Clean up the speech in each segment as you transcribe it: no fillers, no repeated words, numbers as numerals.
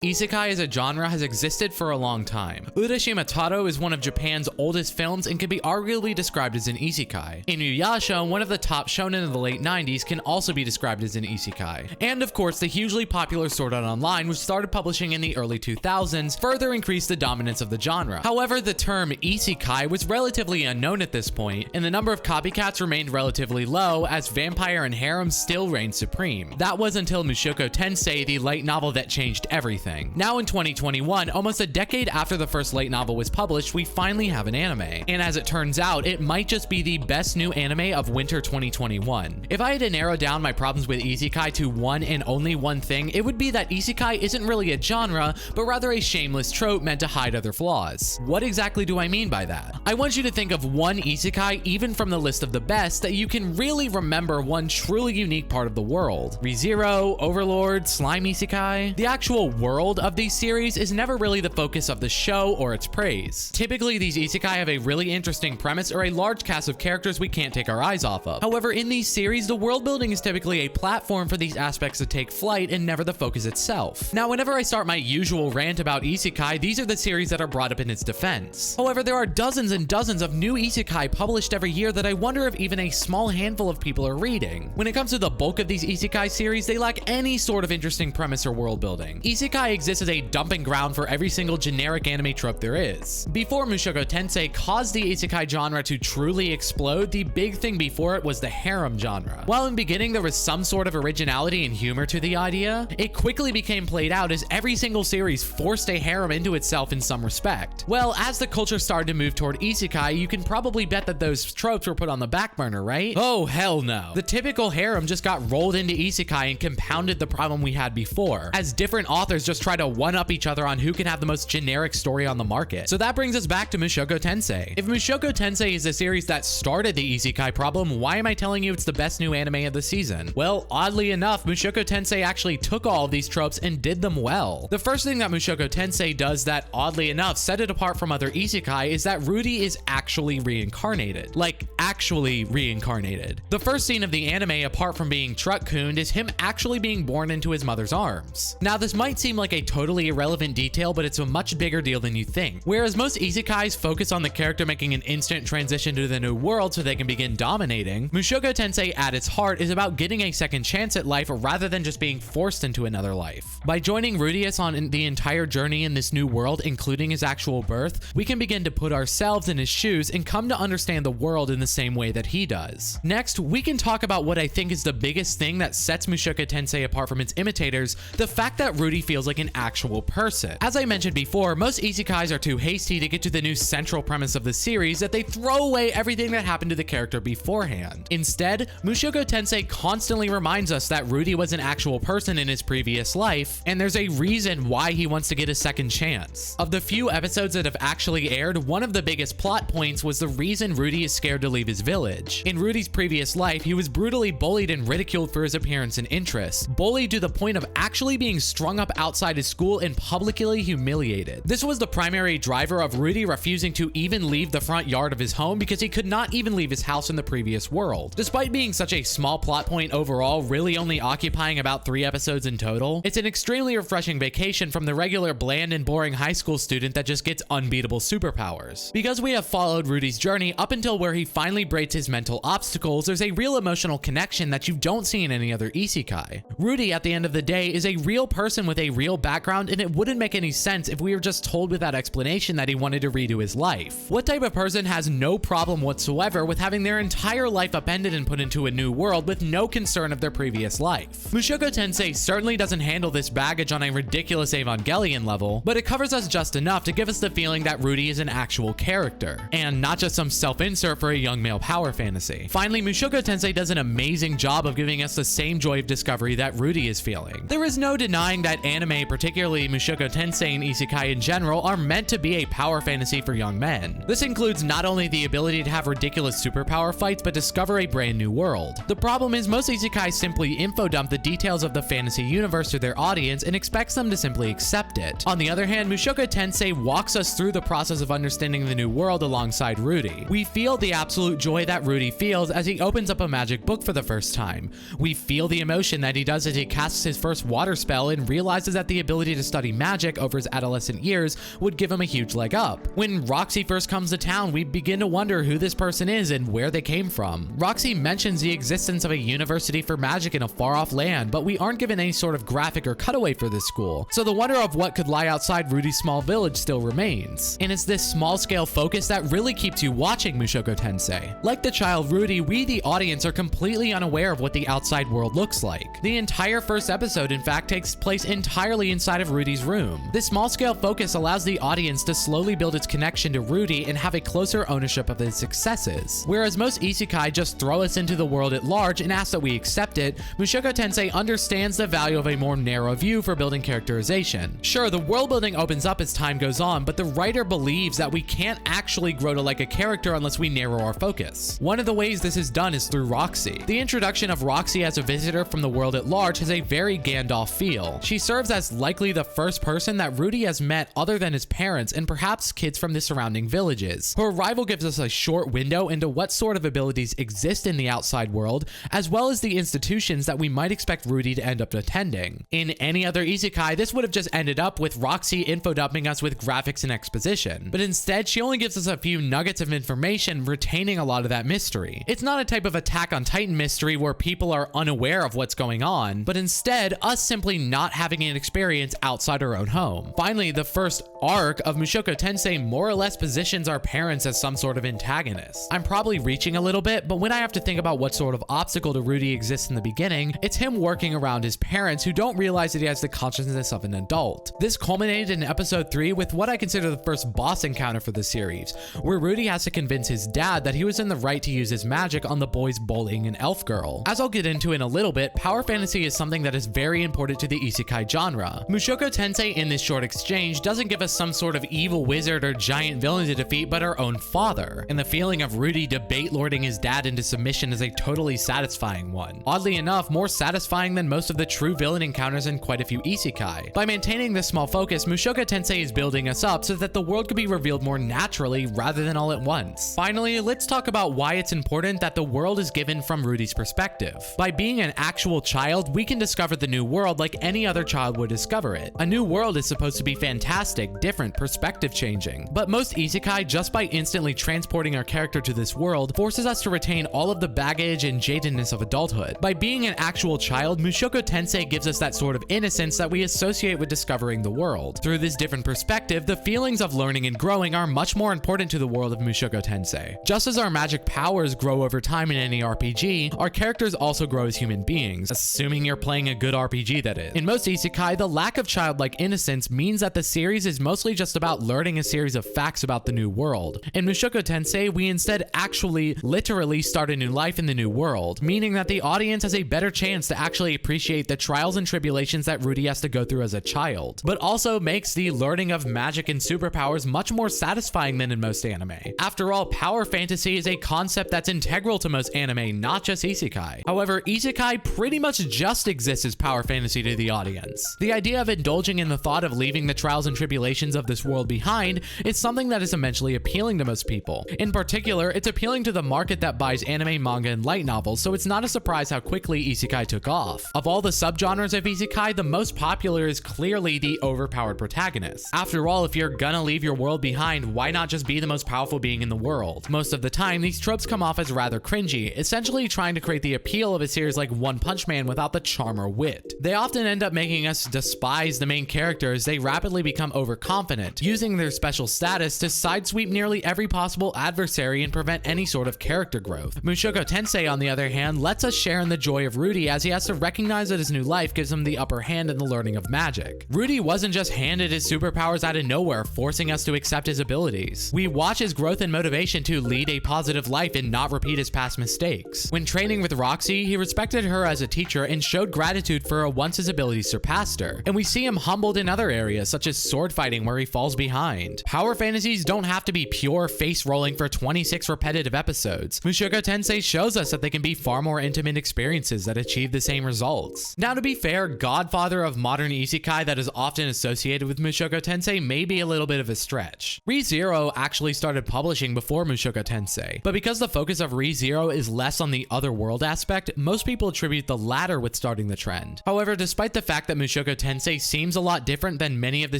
Isekai as a genre has existed for a long time. Urashima Taro is one of Japan's oldest films and can be arguably described as an isekai. Inuyasha, one of the top shonen of the late 90s, can also be described as an isekai. And of course, the hugely popular Sword Art Online, which started publishing in the early 2000s, further increased the dominance of the genre. However, the term isekai was relatively unknown at this point, and the number of copycats remained relatively low as vampire and harem still reigned supreme. That was until Mushoku Tensei, the light novel that changed everything. Now in 2021, almost a decade after the first light novel was published, we finally have an anime. And as it turns out, it might just be the best new anime of winter 2021. If I had to narrow down my problems with isekai to one and only one thing, it would be that isekai isn't really a genre, but rather a shameless trope meant to hide other flaws. What exactly do I mean by that? I want you to think of one isekai, even from the list of the best, that you can really remember one truly unique part of the world. ReZero, Overlord, Slime Isekai. The actual world of these series is never really the focus of the show or its praise. Typically, these isekai have a really interesting premise or a large cast of characters we can't take our eyes off of. However, in these series, the world building is typically a platform for these aspects to take flight and never the focus itself. Now, whenever I start my usual rant about isekai, these are the series that are brought up in its defense. However, there are dozens and dozens of new isekai published every year that I wonder if even a small handful of people are reading. When it comes to the bulk of these isekai series, they lack any sort of interesting premise or world building. Isekai exists as a dumping ground for every single generic anime trope there is. Before Mushoku Tensei caused the isekai genre to truly explode, the big thing before it was the harem genre. While in the beginning there was some sort of originality and humor to the idea, it quickly became played out as every single series forced a harem into itself in some respect. Well, as the culture started to move toward isekai, you can probably bet that those tropes were put on the back burner, right? Oh, hell no. The typical harem just got rolled into isekai and compounded the problem we had before, as different authors just try to one-up each other on who can have the most generic story on the market. So that brings us back to Mushoku Tensei. If Mushoku Tensei is the series that started the isekai problem, why am I telling you it's the best new anime of the season? Well, oddly enough, Mushoku Tensei actually took all of these tropes and did them well. The first thing that Mushoku Tensei does that, oddly enough, set it apart from other isekai is that Rudy is actually reincarnated. Like, actually reincarnated. The first scene of the anime, apart from being truck-cooned, is him actually being born into his mother's arms. Now, this might seem like a totally irrelevant detail, but it's a much bigger deal than you think. Whereas most isekais focus on the character making an instant transition to the new world so they can begin dominating, Mushoku Tensei at its heart is about getting a second chance at life rather than just being forced into another life. By joining Rudius on the entire journey in this new world, including his actual birth, we can begin to put ourselves in his shoes and come to understand the world in the same way that he does. Next, we can talk about what I think is the biggest thing that sets Mushoku Tensei apart from its imitators, the fact that Rudy feels like an actual person. As I mentioned before, most isekais are too hasty to get to the new central premise of the series that they throw away everything that happened to the character beforehand. Instead, Mushoku Tensei constantly reminds us that Rudy was an actual person in his previous life, and there's a reason why he wants to get a second chance. Of the few episodes that have actually aired, one of the biggest plot points was the reason Rudy is scared to leave his village. In Rudy's previous life, he was brutally bullied and ridiculed for his appearance and interests, bullied to the point of actually being strung up outside his school and publicly humiliated. This was the primary driver of Rudy refusing to even leave the front yard of his home because he could not even leave his house in the previous world. Despite being such a small plot point overall, really only occupying about 3 episodes in total, it's an extremely refreshing vacation from the regular bland and boring high school student that just gets unbeatable superpowers. Because we have followed Rudy's journey up until where he finally breaks his mental obstacles, there's a real emotional connection that you don't see in any other isekai. Rudy, at the end of the day, is a real person with a real background, and it wouldn't make any sense if we were just told without explanation that he wanted to redo his life. What type of person has no problem whatsoever with having their entire life upended and put into a new world with no concern of their previous life? Mushoku Tensei certainly doesn't handle this baggage on a ridiculous Evangelion level, but it covers us just enough to give us the feeling that Rudy is an actual character, and not just some self-insert for a young male power fantasy. Finally, Mushoku Tensei does an amazing job of giving us the same joy of discovery that Rudy is feeling. There is no denying that anime, particularly Mushoku Tensei and isekai in general, are meant to be a power fantasy for young men. This includes not only the ability to have ridiculous superpower fights, but discover a brand new world. The problem is most isekai simply infodump the details of the fantasy universe to their audience and expects them to simply accept it. On the other hand, Mushoku Tensei walks us through the process of understanding the new world alongside Rudy. We feel the absolute joy that Rudy feels as he opens up a magic book for the first time. We feel the emotion that he does as he casts his first water spell and realizes that the ability to study magic over his adolescent years would give him a huge leg up. When Roxy first comes to town, we begin to wonder who this person is and where they came from. Roxy mentions the existence of a university for magic in a far-off land, but we aren't given any sort of graphic or cutaway for this school, so the wonder of what could lie outside Rudy's small village still remains. And it's this small-scale focus that really keeps you watching Mushoku Tensei. Like the child Rudy, we the audience are completely unaware of what the outside world looks like. The entire first episode, in fact, takes place entirely inside of Rudy's room. This small-scale focus allows the audience to slowly build its connection to Rudy and have a closer ownership of his successes. Whereas most isekai just throw us into the world at large and ask that we accept it, Mushoku Tensei understands the value of a more narrow view for building characterization. Sure, the world building opens up as time goes on, but the writer believes that we can't actually grow to like a character unless we narrow our focus. One of the ways this is done is through Roxy. The introduction of Roxy as a visitor from the world at large has a very Gandalf feel. She serves as likely the first person that Rudy has met other than his parents and perhaps kids from the surrounding villages. Her arrival gives us a short window into what sort of abilities exist in the outside world, as well as the institutions that we might expect Rudy to end up attending. In any other isekai, this would have just ended up with Roxy infodumping us with graphics and exposition, but instead she only gives us a few nuggets of information, retaining a lot of that mystery. It's not a type of Attack on Titan mystery where people are unaware of what's going on, but instead us simply not having an experience outside our own home. Finally, the first arc of Mushoku Tensei more or less positions our parents as some sort of antagonist. I'm probably reaching a little bit, but when I have to think about what sort of obstacle to Rudy exists in the beginning, it's him working around his parents who don't realize that he has the consciousness of an adult. This culminated in episode 3 with what I consider the first boss encounter for the series, where Rudy has to convince his dad that he was in the right to use his magic on the boys bullying an elf girl. As I'll get into in a little bit, power fantasy is something that is very important to the isekai genre. Mushoku Tensei in this short exchange doesn't give us some sort of evil wizard or giant villain to defeat, but our own father. And the feeling of Rudy debate lording his dad into submission is a totally satisfying one. Oddly enough, more satisfying than most of the true villain encounters in quite a few isekai. By maintaining this small focus, Mushoku Tensei is building us up so that the world could be revealed more naturally rather than all at once. Finally, let's talk about why it's important that the world is given from Rudy's perspective. By being an actual child, we can discover the new world like any other child would discover it. A new world is supposed to be fantastic, different, perspective changing. But most isekai, just by instantly transporting our character to this world, forces us to retain all of the baggage and jadedness of adulthood. By being an actual child, Mushoku Tensei gives us that sort of innocence that we associate with discovering the world. Through this different perspective, the feelings of learning and growing are much more important to the world of Mushoku Tensei. Just as our magic powers grow over time in any RPG, our characters also grow as human beings, assuming you're playing a good RPG, that is. In most isekai, the lack of childlike innocence means that the series is mostly just about learning a series of facts about the new world. In Mushoku Tensei, we instead actually literally start a new life in the new world, meaning that the audience has a better chance to actually appreciate the trials and tribulations that Rudy has to go through as a child, but also makes the learning of magic and superpowers much more satisfying than in most anime. After all, power fantasy is a concept that's integral to most anime, not just isekai. However, isekai pretty much just exists as power fantasy to the audience. The idea of indulging in the thought of leaving the trials and tribulations of this world behind is something that is immensely appealing to most people. In particular, it's appealing to the market that buys anime, manga, and light novels, so it's not a surprise how quickly isekai took off. Of all the subgenres of isekai, the most popular is clearly the overpowered protagonist. After all, if you're gonna leave your world behind, why not just be the most powerful being in the world? Most of the time, these tropes come off as rather cringy, essentially trying to create the appeal of a series like One Punch Man without the charm or wit. They often end up making us despise the main character as they rapidly become overconfident, using their special status to sidesweep nearly every possible adversary and prevent any sort of character growth. Mushoku Tensei, on the other hand, lets us share in the joy of Rudy as he has to recognize that his new life gives him the upper hand in the learning of magic. Rudy wasn't just handed his superpowers out of nowhere, forcing us to accept his abilities. We watch his growth and motivation to lead a positive life and not repeat his past mistakes. When training with Roxy, he respected her as a teacher and showed gratitude for her once his abilities surpassed her. And we see him humbled in other areas, such as sword fighting where he falls behind. Power fantasies don't have to be pure face rolling for 26 repetitive episodes. Mushoku Tensei shows us that they can be far more intimate experiences that achieve the same results. Now, to be fair, godfather of modern isekai that is often associated with Mushoku Tensei may be a little bit of a stretch. ReZero actually started publishing before Mushoku Tensei, but because the focus of ReZero is less on the other world aspect, most people attribute the latter with starting the trend. However, despite the fact that Mushoku Tensei seems a lot different than many of the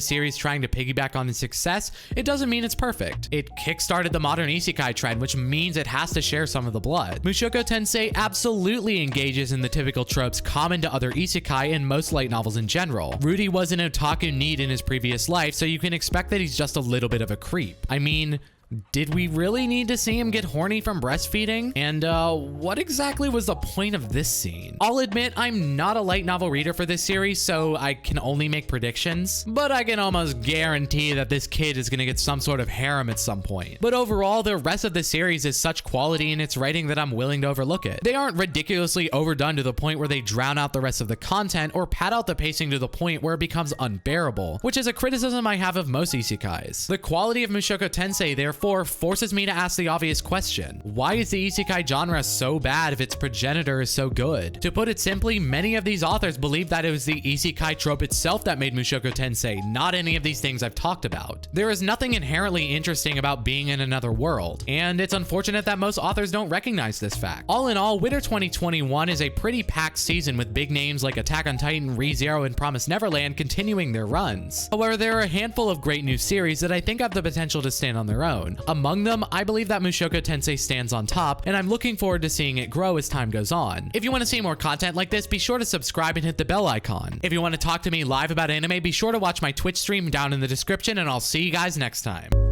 series trying to piggyback on its success, it doesn't mean it's perfect. It kickstarted the modern isekai trend, which means it has to share some of the blood. Mushoku Tensei absolutely engages in the typical tropes common to other isekai and most light novels in general. Rudy was an otaku need in his previous life, so you can expect that he's just a little bit of a creep. I mean, did we really need to see him get horny from breastfeeding? And what exactly was the point of this scene? I'll admit I'm not a light novel reader for this series, so I can only make predictions, but I can almost guarantee that this kid is gonna get some sort of harem at some point. But overall, the rest of the series is such quality in its writing that I'm willing to overlook it. They aren't ridiculously overdone to the point where they drown out the rest of the content or pad out the pacing to the point where it becomes unbearable, which is a criticism I have of most isekais. The quality of Mushoku Tensei, therefore, forces me to ask the obvious question. Why is the isekai genre so bad if its progenitor is so good? To put it simply, many of these authors believe that it was the isekai trope itself that made Mushoku Tensei, not any of these things I've talked about. There is nothing inherently interesting about being in another world, and it's unfortunate that most authors don't recognize this fact. All in all, Winter 2021 is a pretty packed season with big names like Attack on Titan, Re:Zero, and Promised Neverland continuing their runs. However, there are a handful of great new series that I think have the potential to stand on their own. Among them, I believe that Mushoku Tensei stands on top, and I'm looking forward to seeing it grow as time goes on. If you want to see more content like this, be sure to subscribe and hit the bell icon. If you want to talk to me live about anime, be sure to watch my Twitch stream down in the description, and I'll see you guys next time.